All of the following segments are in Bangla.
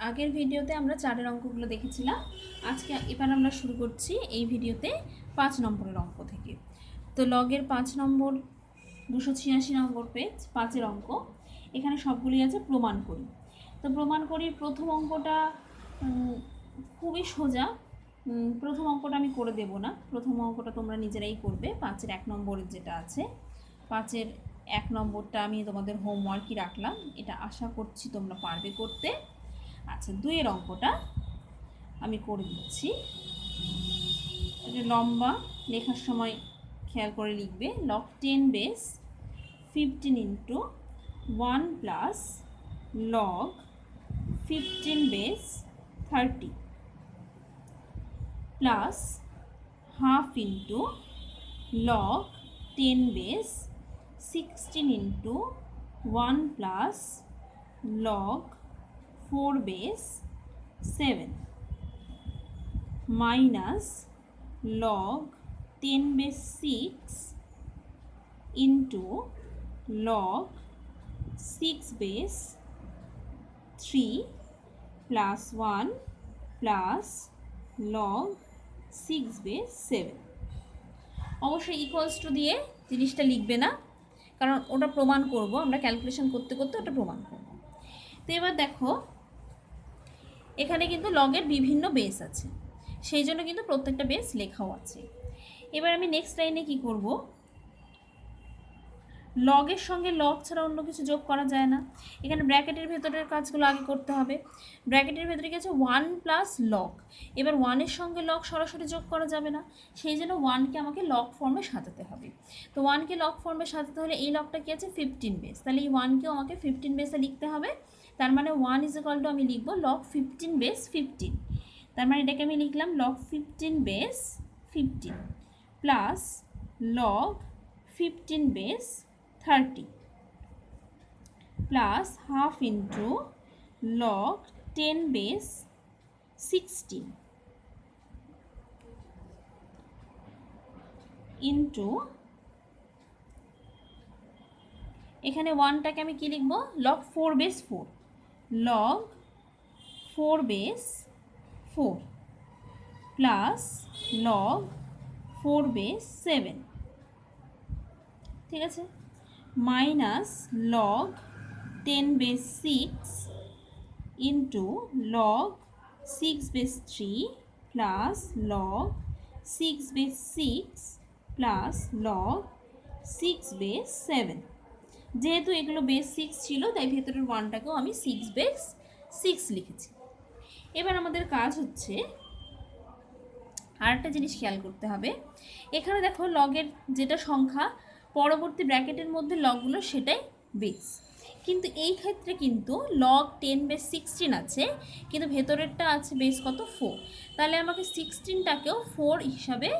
আগের ভিডিওতে আমরা 4 অঙ্কগুলো দেখেছিলাম। এবার আমরা শুরু করছি এই ভিডিওতে 5 নম্বরের অঙ্ক থেকে। তো লগের 5 নম্বর 286 নম্বর পেজ 5 অঙ্ক। এখানে সবগুলি আছে প্রমাণ করি। তো প্রমাণ করির প্রথম অঙ্কটা খুবই সোজা। প্রথম অঙ্কটা আমি করে দেব না, প্রথম অঙ্কটা তোমরা নিজেরাই করবে। 5-এর 1 নম্বরের যেটা আছে, 5-এর 1 নম্বরটা আমি তোমাদের হোমওয়ার্কই রাখলাম, এটা আশা করছি তোমরা পারবে করতে। আচ্ছা, 2-এর অঙ্কটা আমি করে দিচ্ছি। এটা লম্বা, লেখার সময় খেয়াল করে লিখবে। log 10 base 15 into 1 plus log 15 base 30 plus half into log 10 base 16 into 1 plus log 4 base 7 minus log 10 base 6 into log 6 base 3 plus 1 plus log 6 base 7। অবশ্যই ইকুয়ালস টু দিয়ে জিনিসটা লিখবে না, কারণ ওটা প্রমাণ করব আমরা, ক্যালকুলেশন করতে করতে ওটা প্রমাণ করব। তো এবার দেখো, এখানে কিন্তু লগের বিভিন্ন বেস আছে, সেই জন্য কিন্তু প্রত্যেকটা বেস লেখাও আছে। এবার আমি নেক্সট লাইনে কি করব, লগের সঙ্গে লগ ছাড়া অন্য কিছু যোগ করা যায় না। এখানে ব্র্যাকেটের ভেতরের কাজগুলো আগে করতে হবে। ব্র্যাকেটের ভেতরে গেছে 1 প্লাস লগ। এবার 1-এর সঙ্গে লগ সরাসরি যোগ করা যাবে না, সেই জন্য 1-কে আমাকে লগ ফর্মে সাজাতে হবে। তো 1-কে লগ ফর্মে সাজাতে হলে এই লগটা কি আছে 15 বেস, তাহলে এই 1-কেও আমাকে 15 বেসে লিখতে হবে। তার মানে 1 = আমি লিখব log 15 বেস 15। তার মানে এটাকে আমি লিখলাম log 15 base 15 plus log 15 base 30 plus half into log 10 base 16 into, এখানে 1টাকে আমি কি লিখব log 4 base 4, log 4 base 4 plus log 4 base 7, ঠিক আছে, minus log 10 base 6 into log 6 base 3 plus log 6 base 6 plus log 6 base 7। যেহেতু এগুলো বেস 6 ছিল, তাই ভেতরের 1টাকেও আমি 6 বেস 6 লিখেছি। এবার আমাদের কাজ হচ্ছে আরেকটা জিনিস খেয়াল করতে হবে। এখানে দেখো লগের যেটা সংখ্যা পরবর্তী ব্র্যাকেটের মধ্যে লগগুলো সেটাই বেস, কিন্তু এই ক্ষেত্রে কিন্তু log 10 বেস 16 আছে, কিন্তু ভেতরেরটা আছে বেস কত 4। তাহলে আমাকে 16টাকেও 4 হিসাবে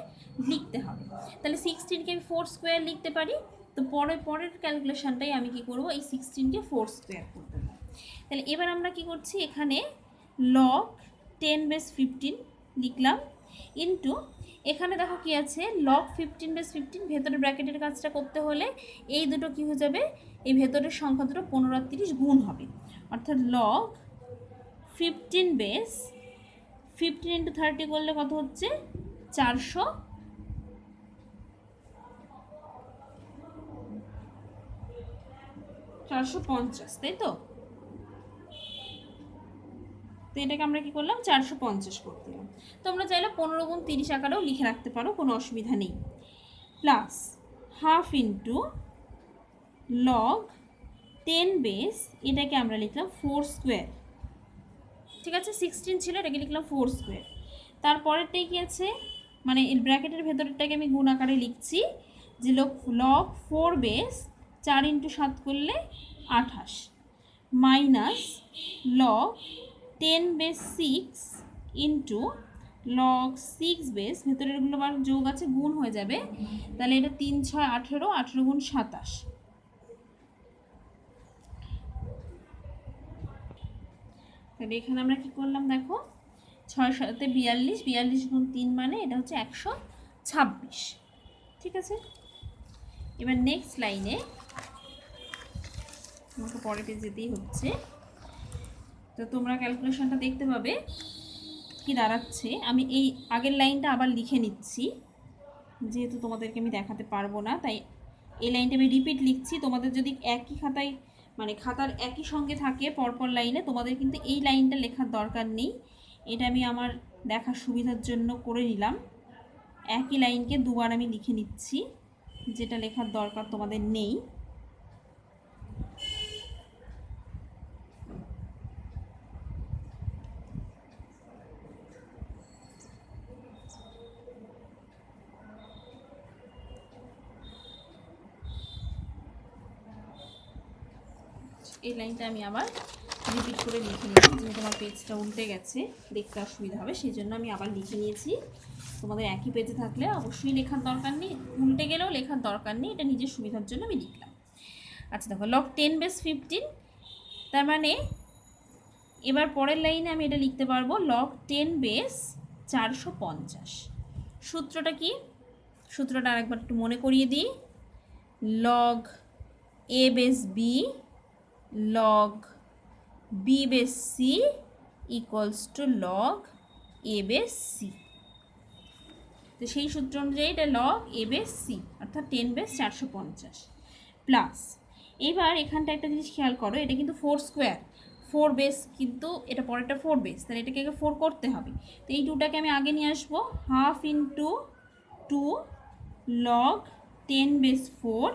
লিখতে হবে। তাহলে 16কে আমি 4 স্কোয়ার লিখতে পারি। তো পরের ক্যালকুলেশনটাই আমি কি করব, এই 16কে 4 স্কোয়ার করতে হবে। তাহলে এবার আমরা কি করছি, এখানে log 10 বেস 15 লিখলাম ইন্টু, এখানে দেখো কি আছে log 15 বেস 15, ভেতরের ব্র্যাকেটের কাজটা করতে হলে এই দুটো কি হয়ে যাবে, এই ভেতরের সংখ্যা দুটো 15 আর 30 গুণ হবে, অর্থাৎ log 15 বেস 15 ইন্টু 30 করলে কত হচ্ছে 450, তাই তো? তো এটাকে আমরা কি করলাম 450 করতে দিলাম। তোমরা চাইলে 15 গুণ 30 আকারেও লিখে রাখতে পারো, কোনো অসুবিধা নেই। Plus half into log 10 base, এটাকে আমরা লিখলাম 4 স্কোয়ার, ঠিক আছে, 16 ছিল, এটাকে লিখলাম 4 স্কোয়ার। তারপরেরটাই কি আছে, মানে এই ব্র্যাকেটের ভেতরেরটাকে আমি গুণ আকারে লিখছি, যে log 4 বেস 4 ইন্টু 7 করলে 28 minus log 10 base 6 into log 6 base, ভেতরেরগুলো বার যোগ আছে গুণ হয়ে যাবে, তাহলে এটা 3 6 18, 18 গুণ 27। তাহলে এখানে আমরা কি করলাম দেখো, 6 7 42, 42 গুণ 3 মানে এটা হচ্ছে 126, ঠিক আছে। এবার নেক্সট লাইনে আমাকে পরের পেজ যেতেই হচ্ছে। তো তোমরা ক্যালকুলেশনটা দেখতে পাবে কি দাঁড়াচ্ছে। আমি এই আগের লাইনটা আবার লিখে নিচ্ছি, যেহেতু তোমাদেরকে আমি দেখাতে পারবো না, তাই এই লাইনটা আমি রিপিট লিখছি। তোমাদের যদি একই খাতায় মানে খাতার একই সঙ্গে থাকে পরপর লাইনে, তোমাদের কিন্তু এই লাইনটা লেখার দরকার নেই। এটা আমি আমার দেখার সুবিধার জন্য করে নিলাম। একই লাইনকে দুবার আমি লিখে নিচ্ছি, যেটা লেখার দরকার তোমাদের নেই। এই লাইনটা আমি আবার রিপিট করে লিখে নিয়েছি, যেহেতু আমার পেজটা উল্টে গেছে, দেখতে অসুবিধা হবে, সেই জন্য আমি আবার লিখে নিয়েছি। তোমাদের একই পেজে থাকলে অবশ্যই লেখার দরকার নেই, উল্টে গেলেও লেখার দরকার নেই, এটা নিজের সুবিধার জন্য আমি লিখলাম। আচ্ছা দেখো, লগ 10 বেস 15, তার মানে এবার পরের লাইনে আমি এটা লিখতে পারবো লগ 10 বেস 450। সূত্রটা কি? সূত্রটা আরেকবার একটু মনে করিয়ে দিই। Log a base b log b base c equals to log a base c. তো সেই সূত্র অনুযায়ী এটা লগ এ বেস সি, অর্থাৎ 10 বেস 450 প্লাস। এবার এখানটা একটা জিনিস খেয়াল করো, এটা কিন্তু 4 স্কোয়ার, 4 বেস, কিন্তু এটা পরেরটা 4 বেস, তাহলে এটাকে আগে 4 করতে হবে। তো এই 2টাকে আমি আগে নিয়ে আসবো, হাফ ইন্টু 2 লগ 10 বেস 4,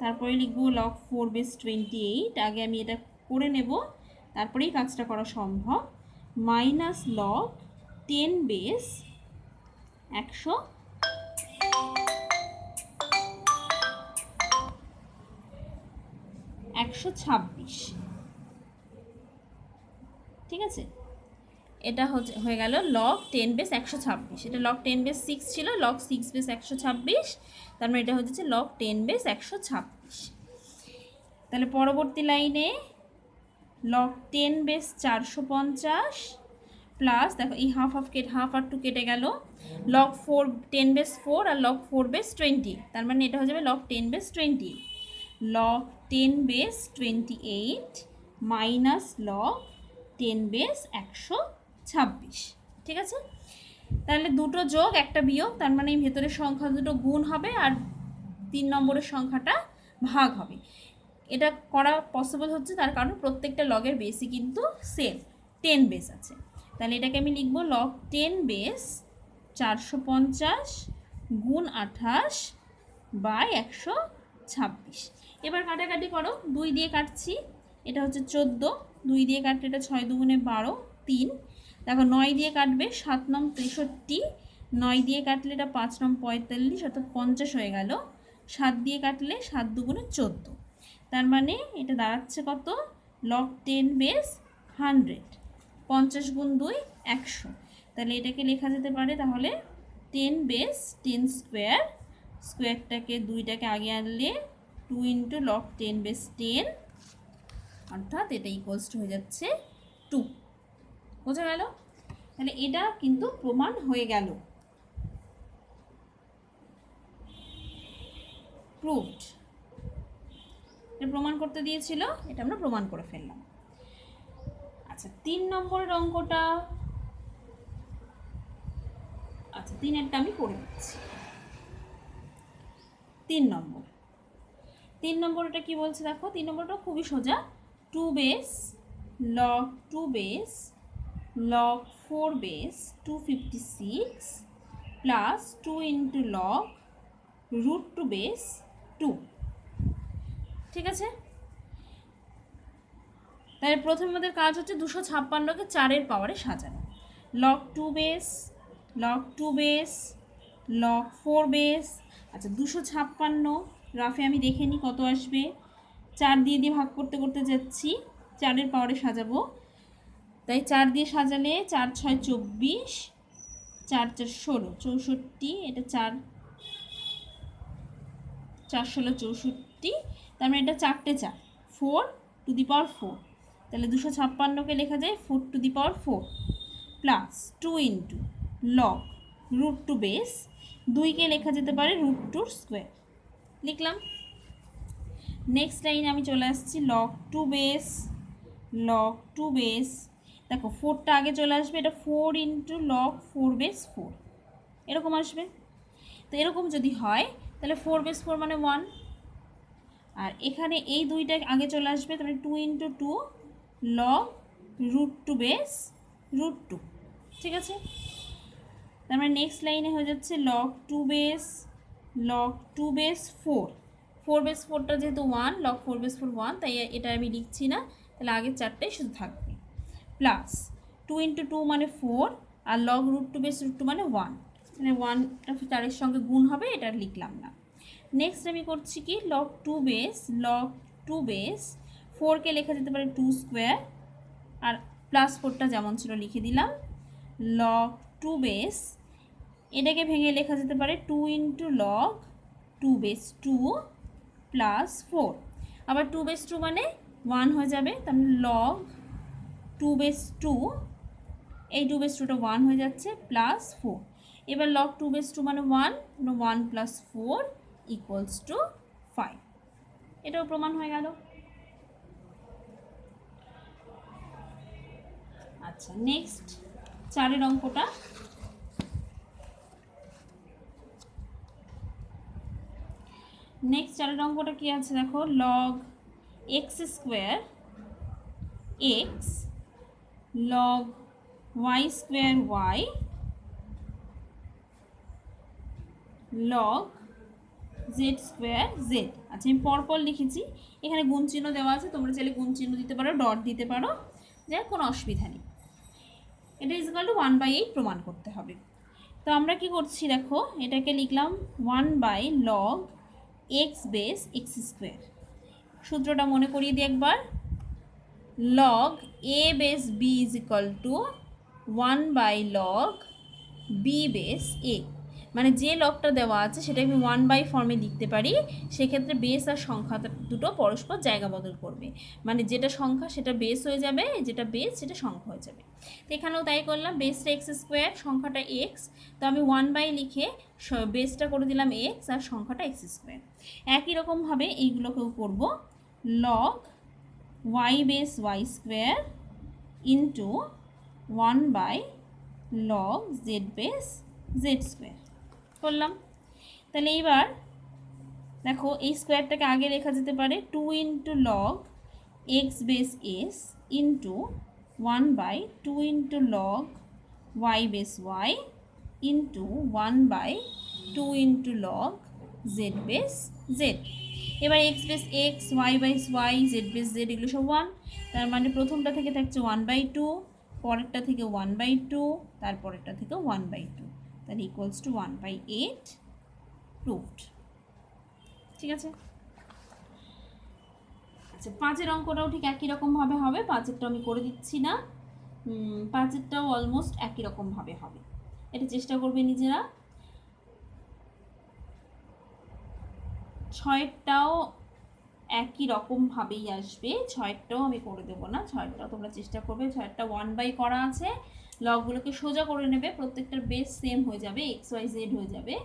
তারপরে লিখবো লগ 4 বেস 28। আগে আমি এটা করে নেব, তারপরেই কাজটা করা সম্ভব। Minus log 10 base 126। ঠিক আছে, এটা হয়ে গেল লগ 10 বেস 126। এটা লগ 10 বেস 6 ছিল, লগ 6 বেস 126, তার মানে এটা হচ্ছে লগ 10 বেস 126। তাহলে পরবর্তী লাইনে লগ 10 বেস 450 প্লাস, দেখো এই হাফ আর 2 কেটে গেল, লগ 10 বেস 4 আর লগ 4 বেস 20, তার মানে এটা হয়ে যাবে log 10 base 28। Log 10 base 28 minus log 10 base 126। ঠিক আছে, তাহলে দুটো যোগ একটা বিয়োগ, তার মানে এই ভেতরের সংখ্যা দুটো গুণ হবে আর 3 নম্বরের সংখ্যাটা ভাগ হবে। এটা করা পসিবল হচ্ছে তার কারণ প্রত্যেকটা লগের বেসই কিন্তু সেম 10 বেস আছে। তাহলে এটাকে আমি লিখবো লগ 10 বেস 450 গুণ 28 বাই 126। এবার কাটাকাটি করো, 2 দিয়ে কাটছি, এটা হচ্ছে 14, 2 দিয়ে কাটলে এটা 6 দুগুণে 12, 3। দেখো 9 দিয়ে কাটবে 7 নং 63, 9 দিয়ে কাটলে এটা 5 নং 45, অর্থাৎ 50 হয়ে গেল। 7 দিয়ে কাটলে 7 দুগুণে 14, তার মানে এটা দাঁড়াচ্ছে কত? লগ 10 বেস 100, 50 গুণ 2 100। তাহলে এটাকে লেখা যেতে পারে তাহলে 10 বেস 10 স্কোয়ার, স্কোয়ারটাকে 2টাকে আগে আনলে 2 ইন্টু লগ 10 বেস 10, অর্থাৎ এটা ইকুয়ালস টু হয়ে যাচ্ছে 2। বোঝা গেল? তাহলে এটা কিন্তু প্রমাণ হয়ে গেল, প্রুভড। এটা প্রমাণ করতে দিয়েছিল, এটা আমরা প্রমাণ করে ফেললাম। আচ্ছা 3 নম্বরের অঙ্কটা, আচ্ছা 3এরটা আমি করে দিচ্ছি। 3 নম্বরটা কি বলছে দেখো, 3 নম্বরটা খুবই সোজা। 2 base log 2 base log 4 base 256 plus 2 into log root 2 base 2। ঠিক আছে, তাহলে প্রথমে আমাদের কাজ হচ্ছে 256কে 4-এর পাওয়ারে সাজানো। Log 2 base log 2 base log 4 base. আচ্ছা 256 রাফে আমি দেখে নিই কত আসবে। 4 দিয়ে ভাগ করতে করতে যাচ্ছি, 4-এর পাওয়ারে সাজাবো, তাই 4 দিয়ে সাজালে 4 6 24, 4 4 16 64, এটা 4 4 16 64, তার মানে এটা 4টে 4, 4 টু দি পাওয়ার 4, তাহলে 256কে লেখা যায় 4 to the power 4 plus 2 into log root 2 base, 2কে লেখা যেতে পারে রুট 2 স্কোয়ার, লিখলাম। নেক্সট লাইনে আমি চলে আসছি লগ 2 বেস লগ 2 বেস, দেখো 4টা আগে চলে আসবে, এটা 4 ইন্টু লগ 4 বেস 4 এরকম আসবে। তো এরকম যদি হয় তাহলে 4 বেস 4 মানে 1, আর এখানে এই দুইটা আগে চলে আসবে, তাহলে 2 into 2 log root 2 base root 2। ঠিক আছে, তার মানে নেক্সট লাইনে হয়ে যাচ্ছে লগ 2 বেস 4, 4 বেস 4টা যেহেতু 1, লগ 4 বেস 4 1, তাই এটা আমি লিখছি না, তাহলে আগের চারটাই শুধু থাকবে, প্লাস 2 ইন্টু 2 মানে 4, আর লগ রুট 2 বেস রুট 2 মানে 1, মানে 1টা 4-এর সঙ্গে গুণ হবে, এটা লিখলাম না। নেক্সট আমি করছি কি, লগ 2 বেস 4কে লেখা যেতে পারে 2 স্কোয়ার, আর প্লাস 4টা যেমন ছিল লিখে দিলাম, লগ 2 বেস এটাকে ভেঙে লেখা যেতে পারে 2 ইন্টু লগ 2 বেস 2 প্লাস 4, আবার 2 বেস 2 মানে 1 হয়ে যাবে, তার মানে লগ 2 বেস 2, এই 2 বেস 2টা 1 হয়ে যাচ্ছে, প্লাস 4, এবার লগ 2 বেস 2 মানে 1 প্লাস 4 ইকুয়ালস টু 5, এটাও প্রমাণ হয়ে গেল। আচ্ছা, নেক্সট 4-এর অঙ্কটা, কি আছে দেখো, log x square x log y square y log z square z. আচ্ছা, আমি পরপর লিখেছি, এখানে গুণ চিহ্ন দেওয়া আছে, তোমরা চাইলে গুণ চিহ্ন দিতে পারো, ডট দিতে পারো, যাই কোনো অসুবিধা নেই। এটা ইজকাল টু 1/8 প্রমাণ করতে হবে। তো আমরা কি করছি দেখো, এটাকে লিখলাম 1 log x base x square. সূত্রটা মনে করিয়ে দিই একবার, log a base b is equal to 1 log b base a, মানে যে লগটা দেওয়া আছে সেটা আমি 1 ফর্মে লিখতে পারি, সেক্ষেত্রে বেস আর সংখ্যা দুটো পরস্পর জায়গা বদল করবে, মানে যেটা সংখ্যা সেটা বেস হয়ে যাবে, যেটা বেস সেটা সংখ্যা হয়ে যাবে। তো এখানেও তাই করলাম, বেসটা এক্স স্কোয়ার, সংখ্যাটা এক্স, তো আমি 1 লিখে বেসটা করে দিলাম এক্স আর সংখ্যাটা এক্স স্কোয়ার। একই রকমভাবে এইগুলোকেও করব, log y base y square into 1 log z base z square করলাম। তাহলে এইবার দেখো, এই স্কোয়ারটাকে আগে লেখা যেতে পারে 2 into log x base s into 1/2 into log y base y into 1/2 into log z base z. এবার x base x, y base y, z base z, এগুলো সব 1, তার মানে প্রথমটা থেকে থাকছে 1/2, পরেরটা থেকে 1/2, তারপরেরটা থেকে 1/2, তাহলে ইকুয়ালস টু 1/8 প্রুভড। ঠিক আছে। আচ্ছা, 5-এর অঙ্কটাও ঠিক একই রকমভাবে হবে, 5-এরটা আমি করে দিচ্ছি না, 5-এরটাও অলমোস্ট একই রকমভাবে হবে, এটা চেষ্টা করবে নিজেরা। 6-এরটাও একই রকমভাবেই আসবে, 6-এরটাও আমি করে দেবো না, 6-এরটাও তোমরা চেষ্টা করবে। 6-এরটা 1 করা আছে, লগগুলোকে সোজা করে নেবে, প্রত্যেকটার বেস সেম হয়ে যাবে, এক্স ওয়াই জেড হয়ে যাবে।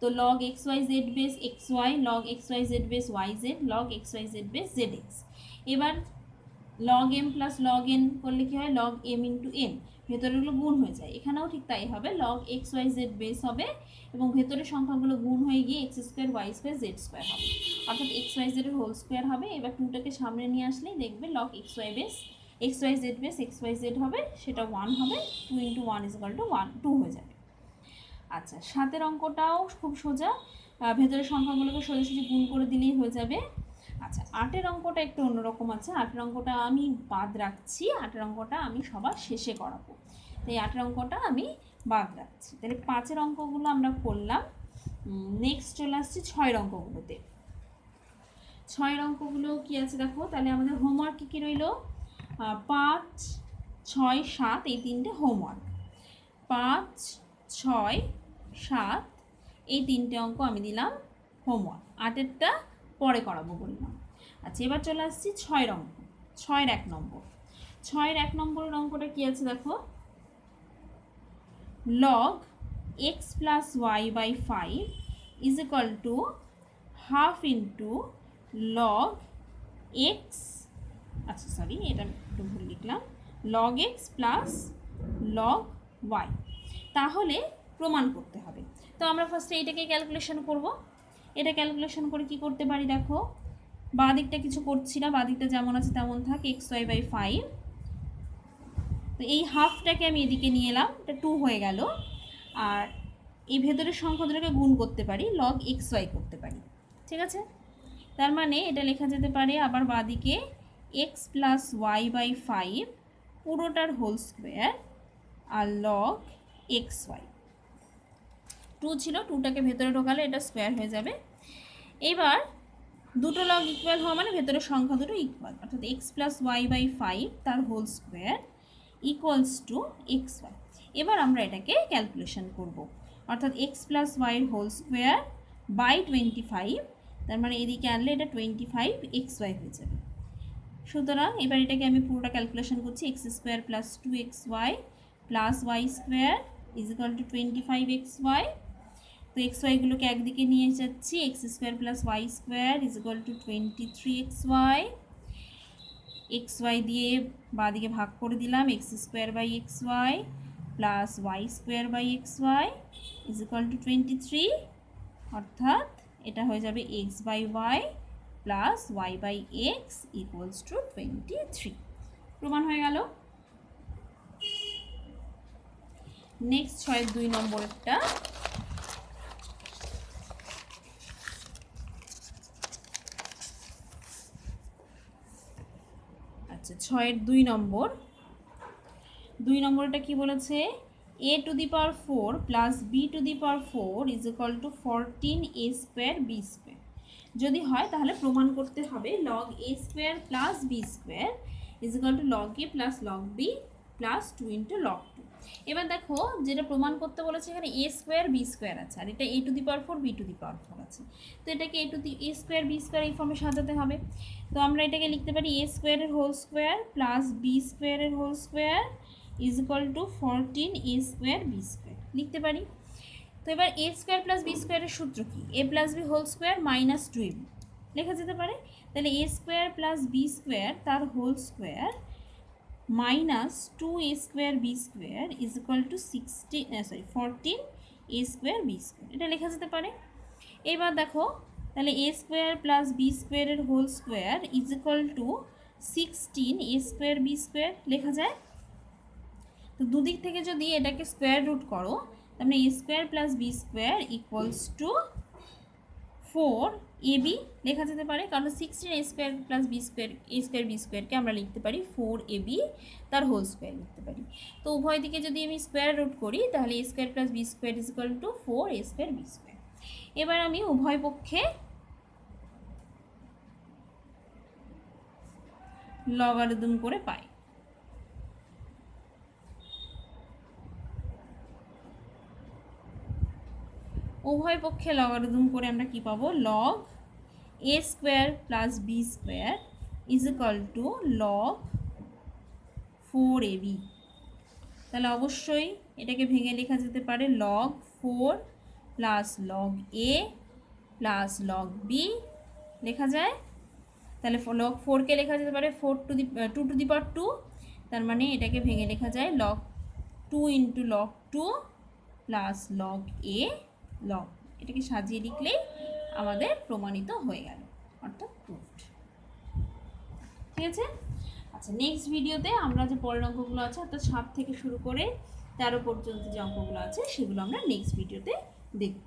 তো log x y z base x y, log x y z base y z, log x y z base z x. এবার log m plus log n করলে কী হয়, লগ এম ইন্টু এন, ভেতরেগুলো গুণ হয়ে যায়, এখানেও ঠিক তাই হবে, log x y z base হবে এবং ভেতরের সংখ্যাগুলো গুণ হয়ে গিয়ে x square y square z square হবে, অর্থাৎ এক্স ওয়াই জেডের হোল স্কোয়ার হবে। এবার 2টাকে সামনে নিয়ে আসলেই দেখবে log x y z base x y z হবে, সেটা 1 হবে, 2 ইন্টু 1 ইজ ইকুয়াল টু 2 হয়ে যাবে। আচ্ছা, 7-এর অঙ্কটাও খুব সোজা, ভেতরের সংখ্যাগুলোকে সোজাসুজি গুণ করে দিলেই হয়ে যাবে। আচ্ছা, 8-এর অঙ্কটা একটু অন্যরকম আছে, 8-এর অঙ্কটা আমি বাদ রাখছি, 8-এর অঙ্কটা আমি সবার শেষে করাবো, তাই 8-এর অঙ্কটা আমি বাদ রাখছি। তাহলে 5-এর অঙ্কগুলো আমরা করলাম, নেক্সট চলে আসছি 6-এর অঙ্কগুলোতে। 6-এর অঙ্কগুলো কী আছে দেখো, তাহলে আমাদের হোমওয়ার্ক কী কী রইল, 5, 6, 7 এই 3টে হোমওয়ার্ক, 5, 6, 7 এই 3টে অঙ্ক আমি দিলাম হোমওয়ার্ক, 8-এরটা পরে করাবো বললাম। আচ্ছা, এবার চলে আসছি 6-এর অঙ্ক, 6-এর 1 নম্বর। 6-এর 1 নম্বরের অঙ্কটা কী আছে দেখো, log x plus y by 5 is equal to half into log x আচ্ছা সরি, এটা একটু ভুল লিখলাম, log x plus log y, তাহলে প্রমাণ করতে হবে। তো আমরা ফার্স্টে এটাকে ক্যালকুলেশন করব। এটা ক্যালকুলেশন করে কি করতে পারি দেখো, বাঁ দিকটা কিছু করছি না, বাঁ দিকটা যেমন আছে তেমন থাক, এক্স ওয়াই বাই 5। তো এই হাফটাকে আমি এদিকে নিয়ে এলাম, এটা 2 হয়ে গেল। আর এই ভেতরের সংখ্যা দুটোকে গুণ করতে পারি, লগ এক্স ওয়াই করতে পারি, ঠিক আছে। তার মানে এটা লেখা যেতে পারে আবার বাঁদিকে এক্স প্লাস ওয়াই বাই 5 পুরোটার হোল স্কোয়ার আর লগ এক্স ওয়াই। 2 ছিল, 2টাকে ভেতরে ঢোকালে এটা স্কোয়ার হয়ে যাবে। এবার দুটো লগ ইকুয়াল হওয়া মানে ভেতরের সংখ্যা দুটো ইকুয়াল, অর্থাৎ এক্স প্লাস ওয়াই বাই 5 তার whole square equals to x y. এবার আমরা এটাকে ক্যালকুলেশন করব, অর্থাৎ এক্স প্লাস ওয়াইয়ের হোল স্কোয়ার বাই 25, তার মানে এদিকে আনলে এটা 25 এক্স ওয়াই হয়ে যাবে। সুতরাং এবার এটাকে আমি পুরোটা ক্যালকুলেশন করছি, x square plus 2 xy plus y square is equal to 25 xy। তো এক্স ওয়াইগুলোকে একদিকে নিয়ে যাচ্ছি, x square plus y square is equal to 23 xy। X y দিয়ে বাঁদিকে ভাগ করে দিলাম, x square by x y plus y square by x y is equal to 23, অর্থাৎ এটা হয়ে যাবে x by y plus y by x equals to 23। প্রমাণ হয়ে গেল। নেক্সট 6-2 নম্বরেরটা, আচ্ছা 6-2 নম্বর, 2 নম্বরটা কি বলেছে, a to the power 4 plus b to the power 4 is equal to 14a square b square. যদি হয় তাহলে প্রমাণ করতে হবে log a square plus b square is equal to log a plus log b plus 2 into log 2। এবার দেখো যেটা প্রমাণ করতে বলেছে এখানে এ স্কোয়ার বি স্কোয়ার আছে, আর এটা a to the power 4 b to the power 4 আছে। তো এটাকে এ স্কোয়ার বি স্কোয়ার এই ফর্মে সাজাতে হবে। তো আমরা এটাকে লিখতে পারি এ স্কোয়ারের হোল স্কোয়ার প্লাস বি স্কোয়ারের whole square is equal to 14a square b square লিখতে পারি। তো এবার এ স্কোয়ার প্লাস বি স্কোয়ারের সূত্র কি, a plus b whole square minus 2ab লেখা যেতে পারে। তাহলে a square plus b square তার whole square minus 2a square b square is equal to 14a square b square, এটা লেখা যেতে পারে। এবার দেখো তাহলে এ স্কোয়ার প্লাস বি স্কোয়ারের whole square is equal to 16a square b square লেখা যায়। তো দুদিক থেকে যদি এটাকে স্কোয়ার রুট করো, তার মানে a square plus b square equals to 4ab লেখা যেতে পারে, কারণ 16a square plus b square a square b স্কোয়ারকে আমরা লিখতে পারি 4ab তার হোল স্কোয়ার লিখতে পারি। তো উভয় দিকে যদি আমি স্কোয়ার রুট করি তাহলে a square plus b square is equal to 4a square b square. এবার আমি উভয় পক্ষে লগারিদম করে পাই। উভয় পক্ষে লগারিদম করে আমরা কি পাবো, log a square plus b square is equal to log 4ab। তাহলে অবশ্যই এটাকে ভেঙে লেখা যেতে পারে log 4 plus log a plus log b লেখা যায়। তাহলে লগ 4কে লেখা যেতে পারে 2 টু দি পাওয়ার 2, তার মানে এটাকে ভেঙে লেখা যায় log 2 into log 2 plus log a log, এটাকে সাজিয়ে লিখলেই আমাদের প্রমাণিত হয়ে গেল, অর্থাৎ প্রুফড। ঠিক আছে। আচ্ছা নেক্সট ভিডিওতে আমরা যে পরের অঙ্কগুলো আছে অর্থাৎ 7 থেকে শুরু করে 13 পর্যন্ত যে অঙ্কগুলো আছে সেগুলো আমরা নেক্সট ভিডিওতে দেখব।